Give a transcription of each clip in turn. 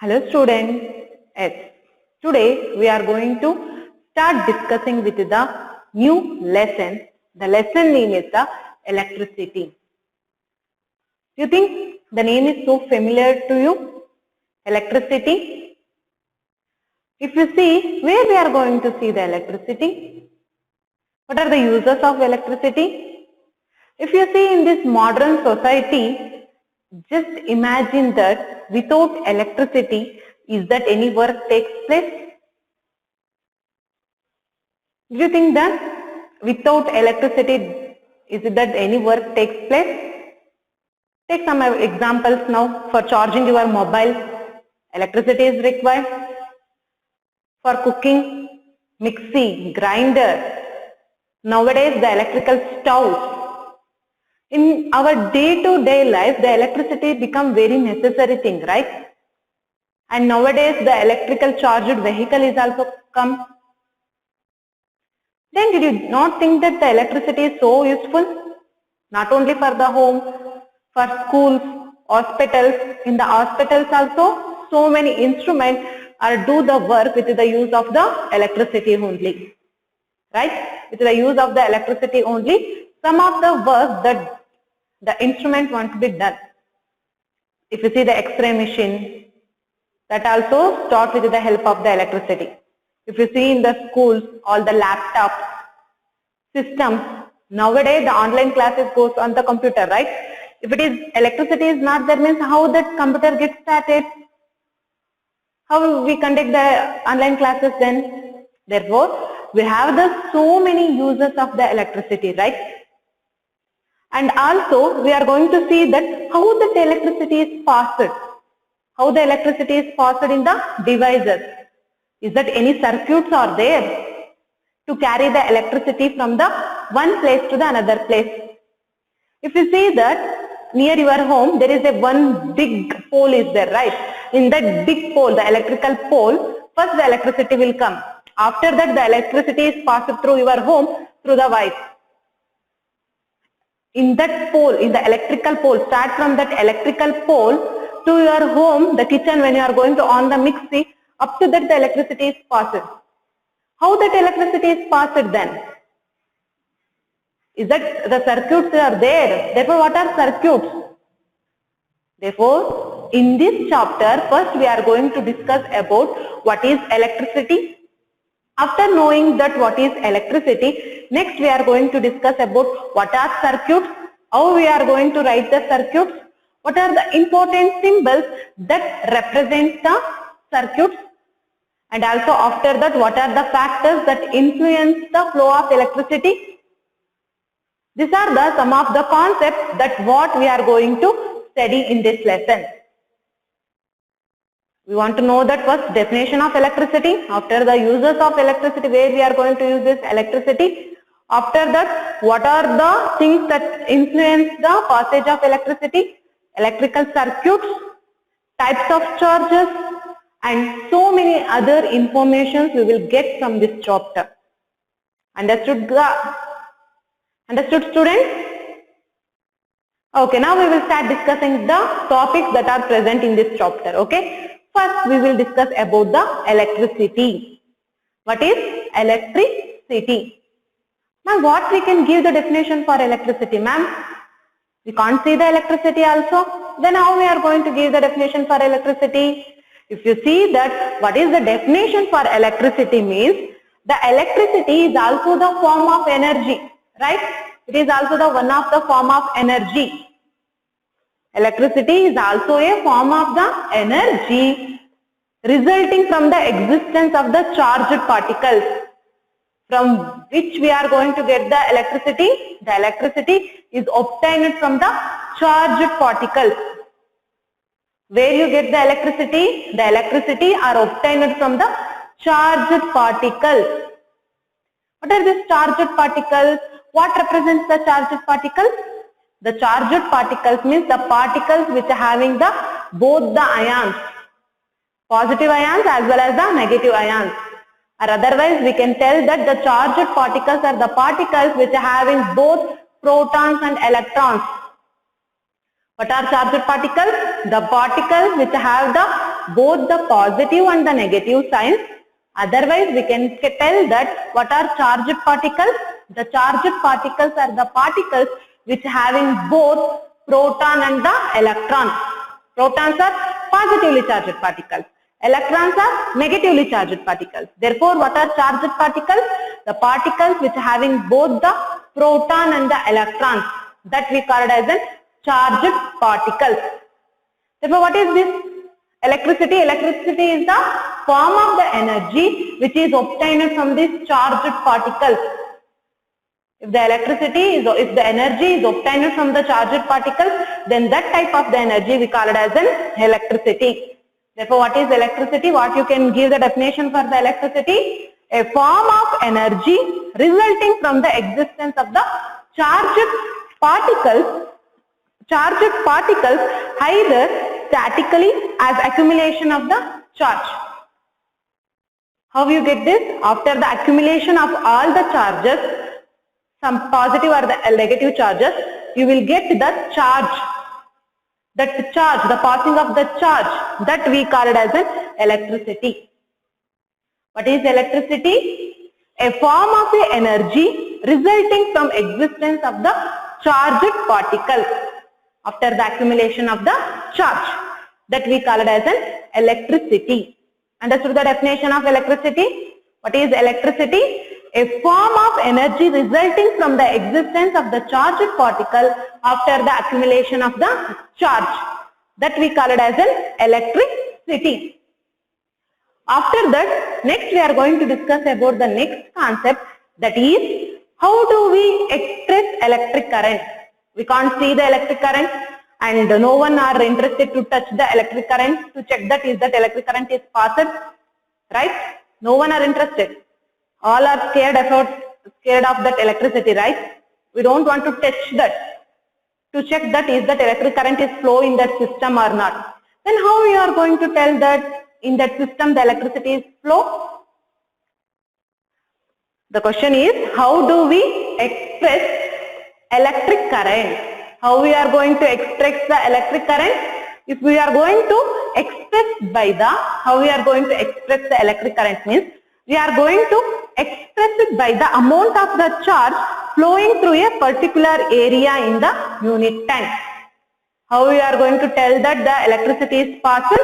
Hello students. Yes. Today we are going to start discussing with the new lesson. The lesson name is the electricity. Do you think the name is so familiar to you? Electricity. If you see, where we are going to see the electricity? What are the uses of electricity? If you see in this modern society, just imagine that without electricity, is that any work takes place? Do you think that without electricity, is it that any work takes place? Take some examples now. For charging your mobile, electricity is required. For cooking, mixie, grinder. Nowadays, the electrical stoves. In our day-to-day life, the electricity become very necessary thing, right? And nowadays, the electrical charged vehicle is also come. Then did you not think that the electricity is so useful? Not only for the home, for schools, hospitals. In the hospitals also, so many instruments are do the work with the use of the electricity only. Right? With the use of the electricity only, some of the work that the instrument want to be done. If you see the X-ray machine, that also start with the help of the electricity. If you see in the schools, all the laptops, systems, nowadays the online classes goes on the computer, right? If it is electricity is not there, means how that computer gets started? How will we conduct the online classes then? Therefore, we have the so many uses of the electricity, right? And also, we are going to see that how the electricity is passed. How the electricity is passed in the devices. Is that any circuits are there to carry the electricity from the one place to the another place? If you see that near your home, there is a one big pole is there, right? In that big pole, the electrical pole, first the electricity will come. After that, the electricity is passed through your home through the wires. In that pole, in the electrical pole, start from that electrical pole to your home, the kitchen, when you are going to on the mixie, up to that the electricity is passed. How that electricity is passed then? Is that the circuits are there? Therefore, what are circuits? Therefore, in this chapter, first we are going to discuss about what is electricity. After knowing that what is electricity, next we are going to discuss about what are circuits, how we are going to write the circuits, what are the important symbols that represent the circuits, and also after that what are the factors that influence the flow of electricity. These are the some of the concepts that what we are going to study in this lesson. We want to know that first definition of electricity, after the uses of electricity, where we are going to use this electricity. After that, what are the things that influence the passage of electricity, electrical circuits, types of charges, and so many other informations we will get from this chapter. Understood students? Okay, now we will start discussing the topics that are present in this chapter. Okay. First, we will discuss about the electricity. What is electricity? Now, what we can give the definition for electricity, ma'am? We can't see the electricity also. Then how we are going to give the definition for electricity? If you see that what is the definition for electricity means, the electricity is also the form of energy, right? It is also the one of the form of energy. Electricity is also a form of the energy resulting from the existence of the charged particles, from which we are going to get the electricity. The electricity is obtained from the charged particles. Where you get the electricity? The electricity are obtained from the charged particles. What are these charged particles? What represents the charged particles? The charged particles means the particles which are having the both the ions, positive ions as well as the negative ions. Or otherwise we can tell that the charged particles are the particles which are having both protons and electrons. What are charged particles? The particles which have the both the positive and the negative signs. Otherwise, we can tell that what are charged particles? The charged particles are the particles which having both proton and the electron. Protons are positively charged particles. Electrons are negatively charged particles. Therefore, what are charged particles? The particles which having both the proton and the electrons, that we called as a charged particles. Therefore, what is this? Electricity. Electricity is the form of the energy which is obtained from these charged particles. If the energy is obtained from the charged particles, then that type of the energy we call it as an electricity. Therefore, what is electricity? What you can give the definition for the electricity? A form of energy resulting from the existence of the charged particles either statically as accumulation of the charge. How you get this? After the accumulation of all the charges, some positive or the negative charges, you will get the charge. That charge, the passing of the charge, that we call it as an electricity. What is electricity? A form of the energy resulting from existence of the charged particles after the accumulation of the charge, that we call it as an electricity. Understood the definition of electricity? What is electricity? A form of energy resulting from the existence of the charged particle after the accumulation of the charge, that we call it as an electricity. After that, next we are going to discuss about the next concept, that is how do we express electric current. We can't see the electric current and no one are interested to touch the electric current to check that is that electric current is passed, right? No one are interested. All are scared of that electricity, right? We don't want to touch that to check that is that electric current is flow in that system or not. Then how we are going to tell that in that system the electricity is flow? The question is, how do we express electric current? How we are going to express the electric current? If we are going to express by the, how we are going to express the electric current means, we are going to express it by the amount of the charge flowing through a particular area in the unit time. How we are going to tell that the electricity is passed?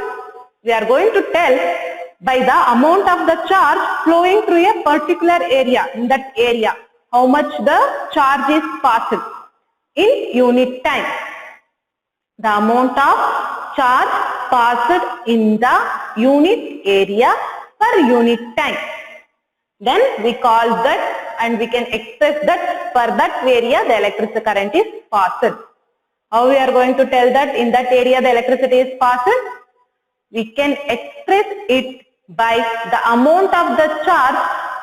We are going to tell by the amount of the charge flowing through a particular area. In that area, how much the charge is passed in unit time. The amount of charge passed in the unit area per unit time. Then we call that and we can express that for that area the electric current is passed. How we are going to tell that in that area the electricity is passed? We can express it by the amount of the charge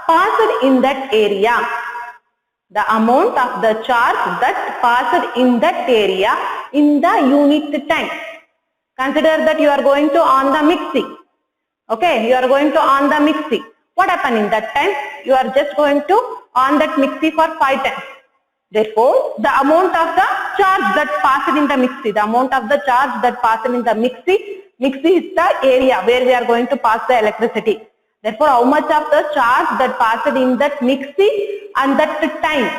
passed in that area. The amount of the charge that passed in that area in the unit time. Consider that you are going to on the mixie. Okay, you are going to on the mixie. What happened in that time? You are just going to on that mixie for 5 times. Therefore, the amount of the charge that passed in the mixie, the amount of the charge that passed in the mixie is the area where we are going to pass the electricity. Therefore, how much of the charge that passed in that mixie and that time?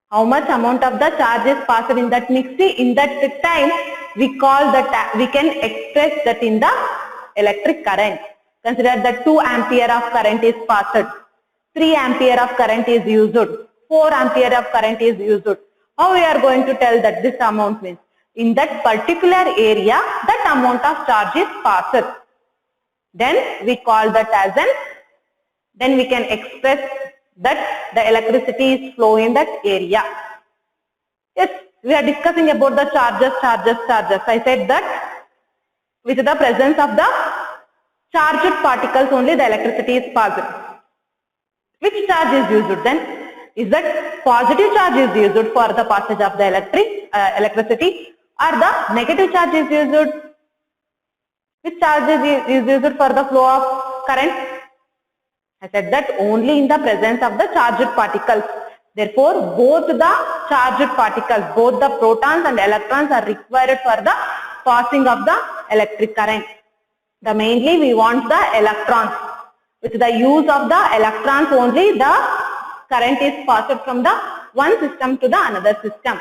How much amount of the charge is passed in that mixie in that time? We call that, we can express that in the electric current. Consider that 2 ampere of current is passed, 3 ampere of current is used, 4 ampere of current is used. How we are going to tell that this amount means? In that particular area, that amount of charge is passed. Then we call that as an, then we can express that the electricity is flow in that area. Yes, we are discussing about the charges. I said that with the presence of the charged particles only the electricity is passed. Which charge is used then? Is that positive charge is used for the passage of the electricity or the negative charge is used? Which charge is used for the flow of current? I said that only in the presence of the charged particles. Therefore, both the charged particles, both the protons and electrons are required for the passing of the electric current. Mainly we want the electrons. With the use of the electrons only, the current is passed from the one system to the another system.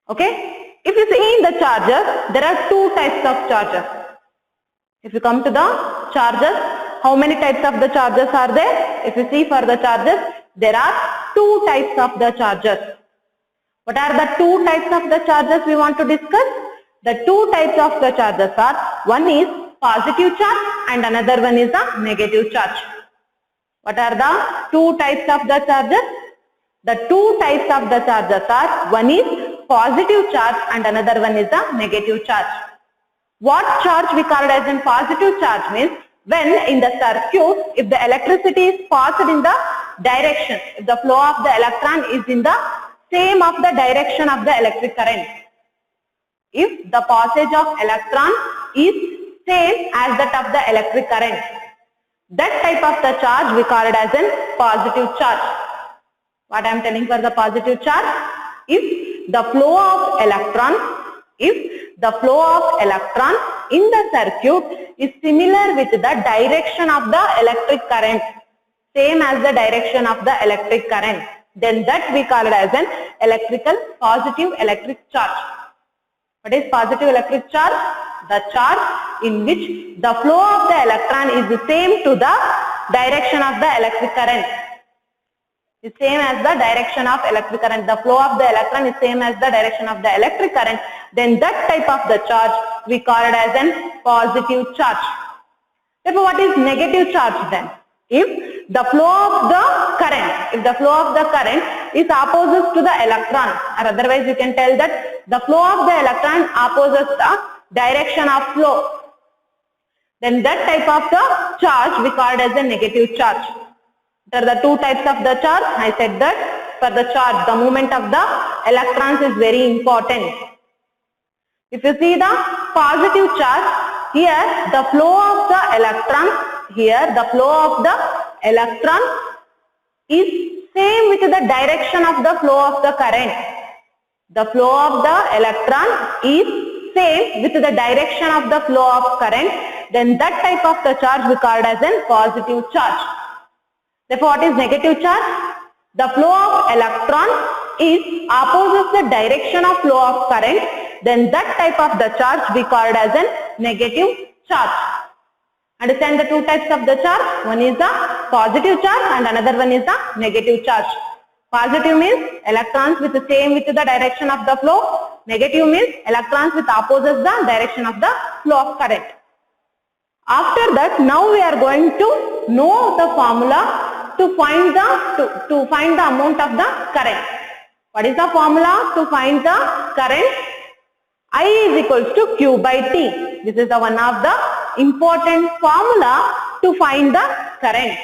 Okay. If you see in the chargers, there are two types of chargers. If you come to the chargers, how many types of the chargers are there? If you see for the chargers, there are two types of the chargers. What are the two types of the chargers we want to discuss? The two types of the chargers are, one is positive charge and another one is a negative charge. What are the two types of the chargers? The two types of the chargers are, one is positive charge and another one is a negative charge. What charge we call as in positive charge means, when in the circuit, if the electricity is passed in the direction, if the flow of the electron is in the same of the direction of the electric current. If the passage of electron is same as that of the electric current, that type of the charge we call it as a positive charge. What I am telling for the positive charge? If the flow of electron in the circuit is similar with the direction of the electric current, same as the direction of the electric current, then that we call it as an positive electric charge. What is positive electric charge? The charge in which the flow of the electron is the same to the direction of the electric current. Is same as the direction of electric current. The flow of the electron is same as the direction of the electric current. Then that type of the charge we call it as a positive charge. Therefore, what is negative charge then? If the flow of the current is opposite to the electron, or otherwise you can tell that the flow of the electron opposes the direction of flow, then that type of the charge we call it as a negative charge. There are the two types of the charge. I said that for the charge, the movement of the electrons is very important. If you see the positive charge, here the flow of the electron is same with the direction of the flow of the current. The flow of the electron is same with the direction of the flow of current. Then that type of the charge we called as a positive charge. Therefore, what is negative charge? The flow of electron is opposite the direction of flow of current. Then that type of the charge we called as a negative charge. Understand the two types of the charge? One is the positive charge and another one is the negative charge. Positive means electrons with the same with the direction of the flow. Negative means electrons with opposite the direction of the flow of current. After that, now we are going to know the formula to find the amount of the current. What is the formula to find the current? I is equals to Q by T. This is the one of the important formula to find the current.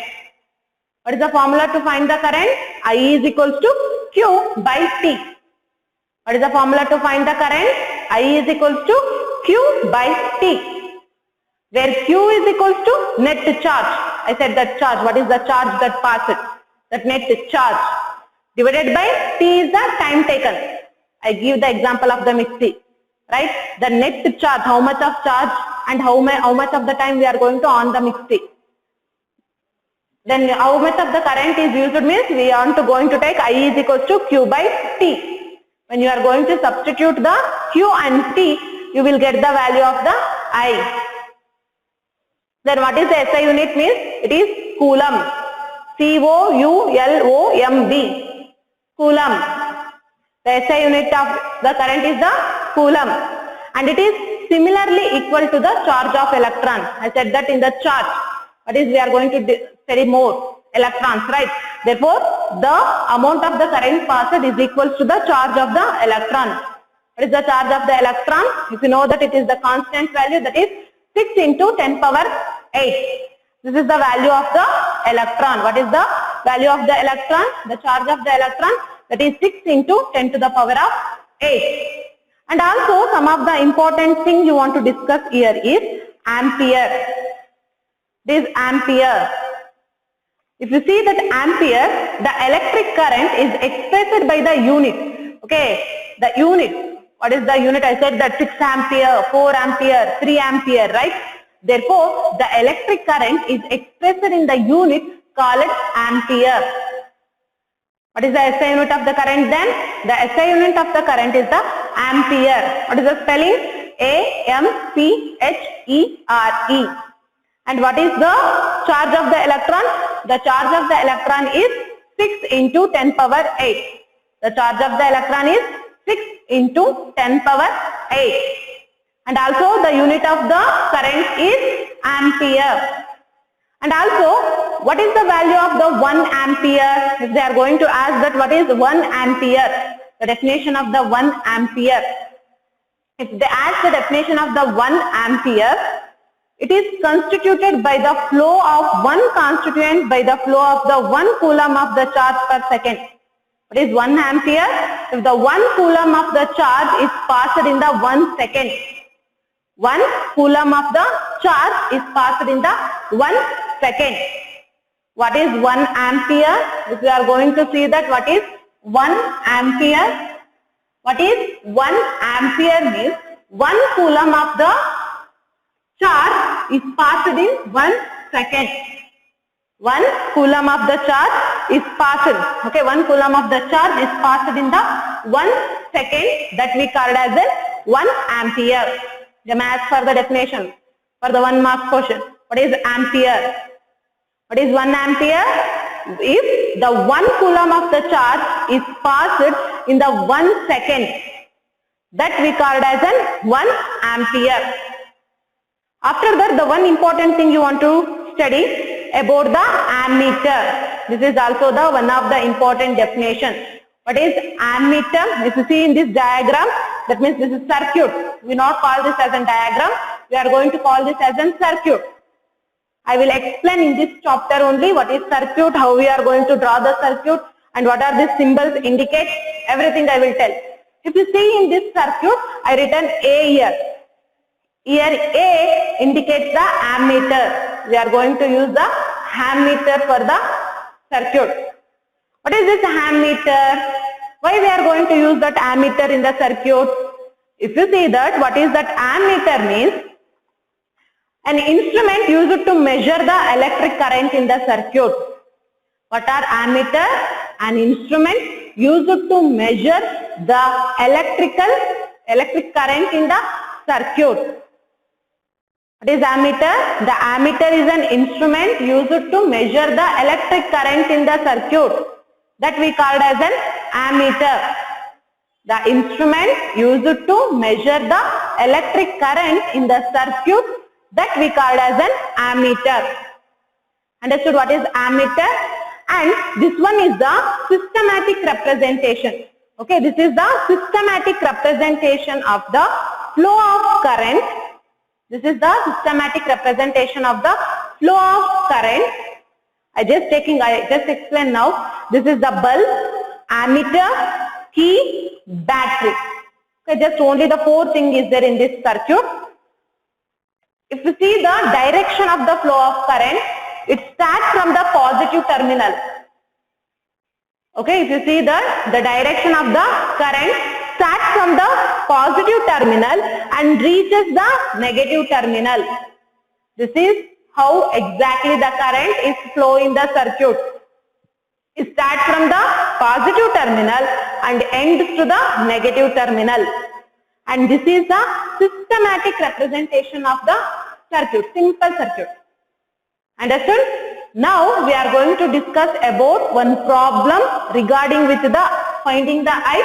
What is the formula to find the current? I is equals to Q by T. What is the formula to find the current? I is equals to Q by T. Where Q is equals to net charge. I said that charge. What is the charge that passes? That net charge. Divided by T is the time taken. I give the example of the mixie. Right? The net charge, how much of charge and how much of the time we are going to on the mixie. Then how much of the current is used means we are going to take I is equals to Q by T. When you are going to substitute the Q and T, you will get the value of the I. Then what is the SI unit means? It is coulomb. C-O-U-L-O-M-B. Coulomb. The SI unit of the current is the coulomb. And it is similarly equal to the charge of electron. I said that in the charge. That is, we are going to study more electrons, right? Therefore, the amount of the current passed is equal to the charge of the electron. What is the charge of the electron? If you know that it is the constant value, that is 6 into 10 power 8. This is the value of the electron. What is the value of the electron? The charge of the electron, that is 6 into 10 to the power of 8. And also some of the important things you want to discuss here is ampere. This ampere. If you see that ampere, the electric current is expressed by the unit. Okay, the unit. What is the unit? I said that 6 ampere, 4 ampere, 3 ampere, right? Therefore, the electric current is expressed in the unit called ampere. What is the SI unit of the current then? The SI unit of the current is the ampere. What is the spelling? A-M-P-H-E-R-E. And what is the charge of the electron? The charge of the electron is 6 into 10 power 8. The charge of the electron is 6 into 10 power 8. And also the unit of the current is ampere. And also, what is the value of the 1 ampere? If they are going to ask that what is 1 ampere, the definition of the 1 ampere. If they ask the definition of the 1 ampere, it is constituted by the flow of one constituent by the flow of the 1 coulomb of the charge per second. What is 1 ampere? If the 1 coulomb of the charge is passed in the 1 second. 1 coulomb of the charge is passed in the 1 second. What is 1 ampere? If we are going to see that what is 1 ampere? What is 1 ampere means 1 coulomb of the charge is passed in 1 second. 1 coulomb of the charge is passed. Okay, 1 coulomb of the charge is passed in the 1 second, that we called as a 1 ampere. The math for the definition for the 1 mark question. What is ampere? What is 1 ampere? If the 1 coulomb of the charge is passed in the 1 second, that we called as an 1 ampere. After that, the one important thing you want to study about the ammeter. This is also the one of the important definition. What is ammeter? If you see in this diagram, that means this is circuit. We not call this as a diagram. We are going to call this as a circuit. I will explain in this chapter only what is circuit, how we are going to draw the circuit, and what are these symbols indicate. Everything I will tell. If you see in this circuit, I written A here. Here A indicates the ammeter. We are going to use the ammeter for the circuit. What is this ammeter? Why we are going to use that ammeter in the circuit? If you see that, what is that ammeter means? An instrument used to measure the electric current in the circuit. What are ammeter? An instrument used to measure the electric current in the circuit. What is ammeter? The ammeter is an instrument used to measure the electric current in the circuit, that we called as an ammeter. The instrument used to measure the electric current in the circuit, that we called as an ammeter. Understood what is ammeter? And this one is the systematic representation. Okay, this is the systematic representation of the flow of current. This is the systematic representation of the flow of current. I just explained now. This is the bulb, ammeter, key, battery. Okay, just only the 4 things is there in this circuit. If you see the direction of the flow of current, it starts from the positive terminal. Okay, if you see the direction of the current starts from the positive terminal and reaches the negative terminal. This is how exactly the current is flowing in the circuit. It starts from the positive terminal and ends to the negative terminal. And this is the systematic representation of the circuit, simple circuit. Understood? Now we are going to discuss about one problem regarding with the finding the I,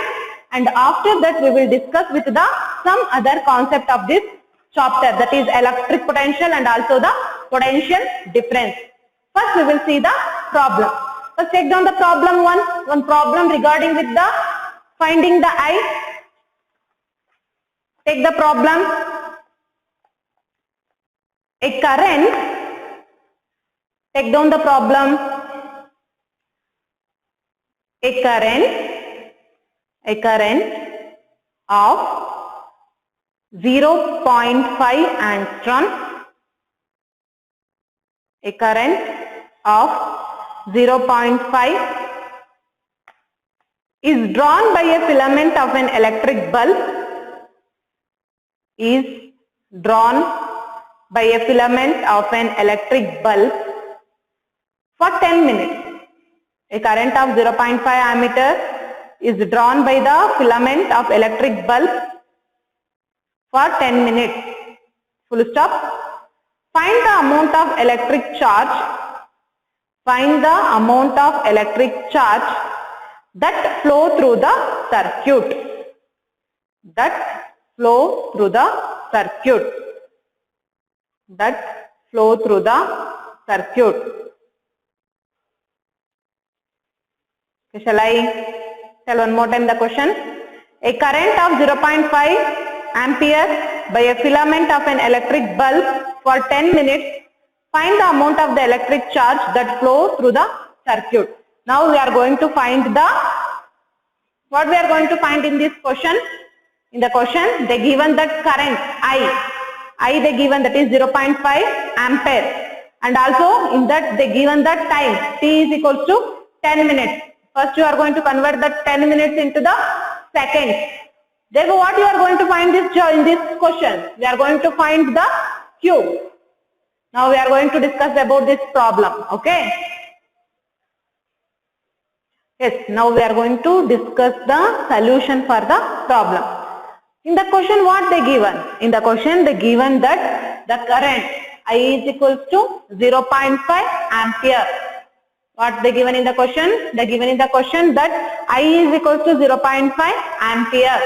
and after that we will discuss with the some other concept of this chapter, that is electric potential and also the potential difference. First we will see the problem. First take down the problem one problem regarding with the finding the I. Take the problem. A current, take down the problem. A current of 0.5 angstrom. A current of 0.5 is drawn by a filament of an electric bulb is drawn by a filament of an electric bulb for 10 minutes. A current of 0.5 ammeter is drawn by the filament of electric bulb for 10 minutes. Full stop. Find the amount of electric charge. Find the amount of electric charge that flow through the circuit. That flow through the circuit. That flow through the circuit. Okay, shall I tell one more time the question? A current of 0.5 ampere by a filament of an electric bulb for 10 minutes. Find the amount of the electric charge that flow through the circuit. Now we are going to find the, what we are going to find in this question? In the question, they given that current I they given that is 0.5 ampere, and also in that they given that time t is equals to 10 minutes. First you are going to convert that 10 minutes into the seconds. Therefore what you are going to find this in this question? We are going to find the Q. Now we are going to discuss about this problem. Okay. Yes, now we are going to discuss the solution for the problem. In the question what they given? In the question they given that the current I is equals to 0.5 ampere. What they given in the question? They given in the question that I is equals to 0.5 ampere.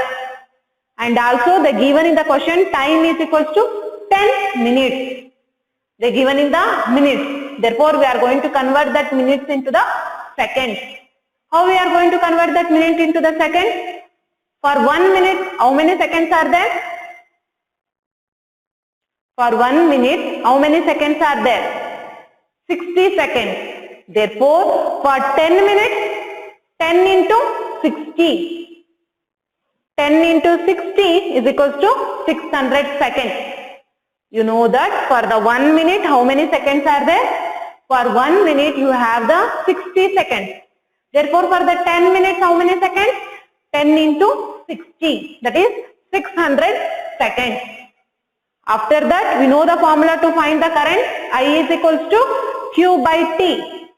And also they given in the question time is equals to 10 minutes. They given in the minutes. Therefore we are going to convert that minutes into the seconds. How we are going to convert that minute into the seconds? For 1 minute, how many seconds are there? For 1 minute, how many seconds are there? 60 seconds. Therefore, for 10 minutes, 10 into 60. 10 into 60 is equals to 600 seconds. You know that for the 1 minute, how many seconds are there? For 1 minute, you have the 60 seconds. Therefore, for the 10 minutes, how many seconds? 10 into 60, that is 600 seconds. After that, we know the formula to find the current. I is equals to Q by T.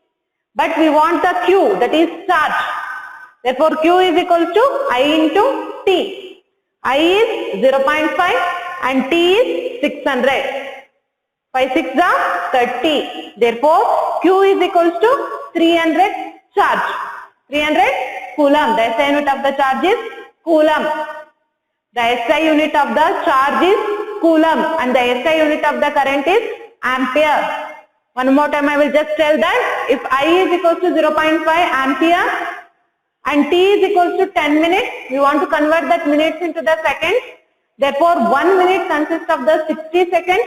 But we want the Q, that is charge. Therefore, Q is equals to I into T. I is 0.5 and T is 600. 5 6 are 30. Therefore, Q is equals to 300 charge. 300 coulomb. The SI unit of the charge is coulomb. The SI unit of the charge is coulomb and the SI unit of the current is ampere. One more time I will just tell that if I is equals to 0.5 ampere and T is equals to 10 minutes, we want to convert that minutes into the seconds. Therefore 1 minute consists of the 60 seconds.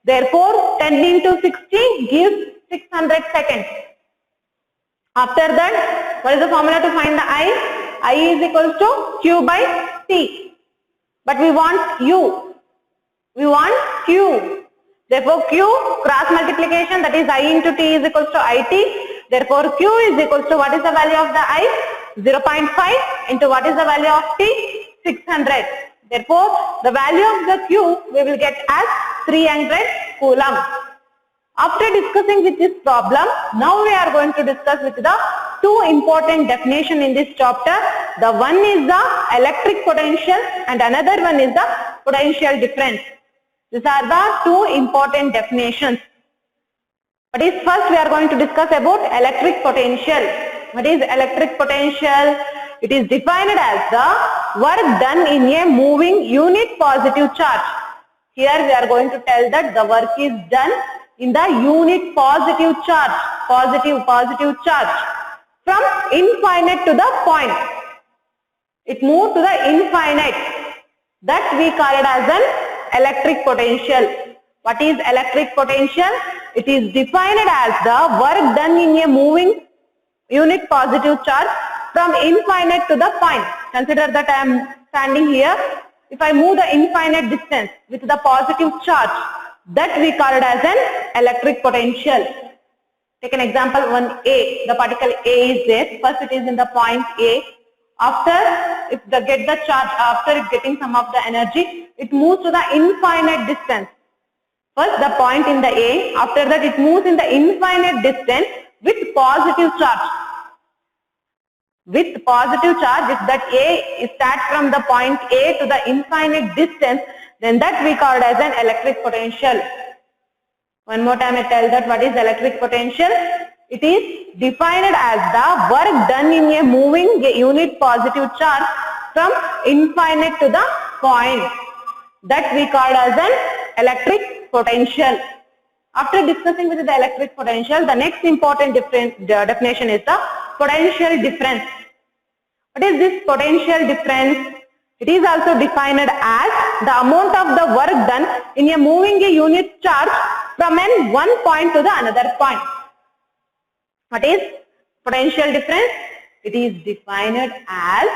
Therefore 10 into 60 gives 600 seconds. After that, what is the formula to find the I? I is equals to Q by T. But we want U. We want Q. Therefore, Q cross multiplication, that is I into T is equals to IT. Therefore, Q is equals to what is the value of the I? 0.5 into what is the value of T? 600. Therefore, the value of the Q we will get as 300 coulomb. After discussing with this problem, now we are going to discuss with the two important definition in this chapter. The one is the electric potential and another one is the potential difference. These are the two important definitions. But is first we are going to discuss about electric potential. What is electric potential? It is defined as the work done in a moving unit positive charge. Here we are going to tell that the work is done in the unit positive charge, positive charge from infinite to the point. It moved to the infinite. That we call it as an electric potential. What is electric potential? It is defined as the work done in a moving unit positive charge from infinite to the point. Consider that I am standing here. If I move the infinite distance with the positive charge, that we call it as an electric potential. Take an example 1A. The particle A is there. First it is in the point A. After it get the charge, after it getting some of the energy, it moves to the infinite distance. First the point in the A, after that it moves in the infinite distance with positive charge. With positive charge, if that A starts from the point A to the infinite distance, then that we call as an electric potential. One more time I tell that what is electric potential? It is defined as the work done in a moving unit positive charge from infinite to the point. That we call as an electric potential. After discussing with the electric potential, the next important definition is the potential difference. What is this potential difference? It is also defined as the amount of the work done in a moving a unit charge from one point to the another point. What is potential difference? It is defined as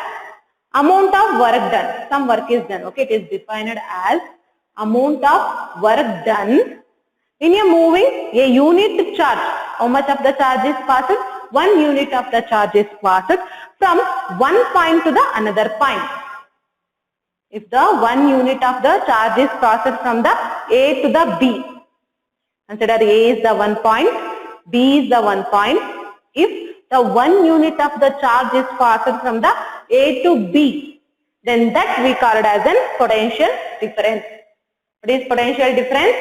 amount of work done. Some work is done. Okay, it is defined as amount of work done in a moving a unit charge. How much of the charge is passed? 1 unit of the charge is passed from one point to the another point. If the 1 unit of the charge is passed from the A to the B, consider A is the 1 point, B is the 1 point. If the 1 unit of the charge is passed from the A to B, then that we call it as a potential difference. What is potential difference?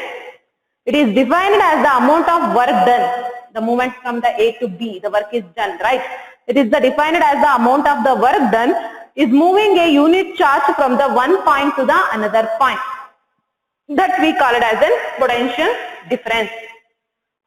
It is defined as the amount of work done. The movement from the A to B, the work is done, right? It is defined as the amount of the work done is moving a unit charge from the one point to the another point. That we call it as a potential difference.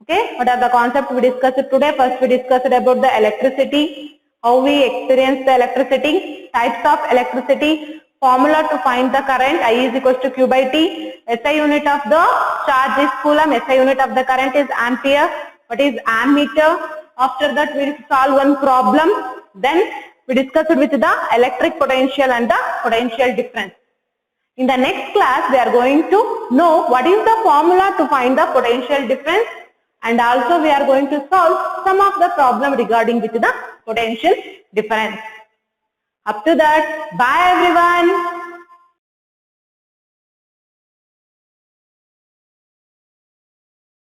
Okay, what are the concepts we discussed today? First we discussed about the electricity, how we experience the electricity, types of electricity, formula to find the current, I is equals to Q by T, SI unit of the charge is coulomb, SI unit of the current is ampere, what is ammeter. After that we will solve one problem, then we discussed with the electric potential and the potential difference. In the next class we are going to know what is the formula to find the potential difference, and also we are going to solve some of the problem regarding with the potential difference. Up to that, bye everyone.